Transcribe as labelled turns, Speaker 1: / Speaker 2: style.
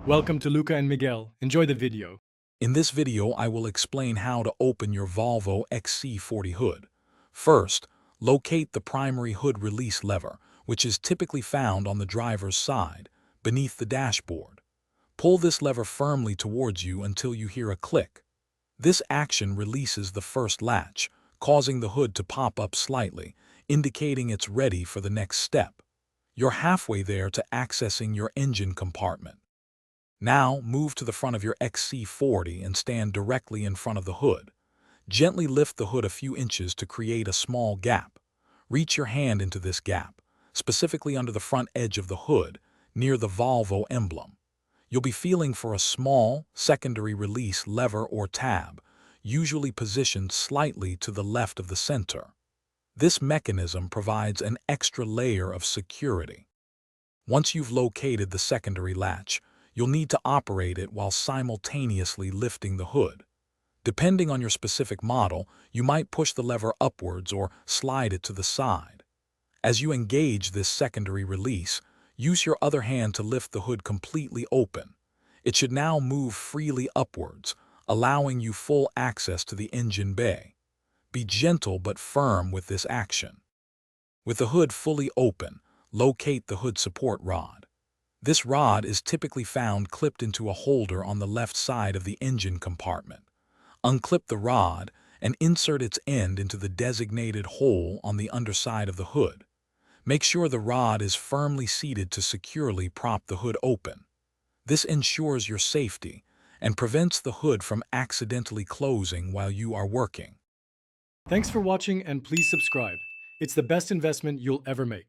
Speaker 1: Welcome to Luca and Miguel. Enjoy the video.
Speaker 2: In this video, I will explain how to open your Volvo XC40 hood. First, locate the primary hood release lever, which is typically found on the driver's side, beneath the dashboard. Pull this lever firmly towards you until you hear a click. This action releases the first latch, causing the hood to pop up slightly, indicating it's ready for the next step. You're halfway there to accessing your engine compartment. Now, move to the front of your XC40 and stand directly in front of the hood. Gently lift the hood a few inches to create a small gap. Reach your hand into this gap, specifically under the front edge of the hood, near the Volvo emblem. You'll be feeling for a small, secondary release lever or tab, usually positioned slightly to the left of the center. This mechanism provides an extra layer of security. Once you've located the secondary latch, you'll need to operate it while simultaneously lifting the hood. Depending on your specific model, you might push the lever upwards or slide it to the side. As you engage this secondary release, use your other hand to lift the hood completely open. It should now move freely upwards, allowing you full access to the engine bay. Be gentle but firm with this action. With the hood fully open, locate the hood support rod. This rod is typically found clipped into a holder on the left side of the engine compartment. Unclip the rod and insert its end into the designated hole on the underside of the hood. Make sure the rod is firmly seated to securely prop the hood open. This ensures your safety and prevents the hood from accidentally closing while you are working.
Speaker 1: Thanks for watching and please subscribe. It's the best investment you'll ever make.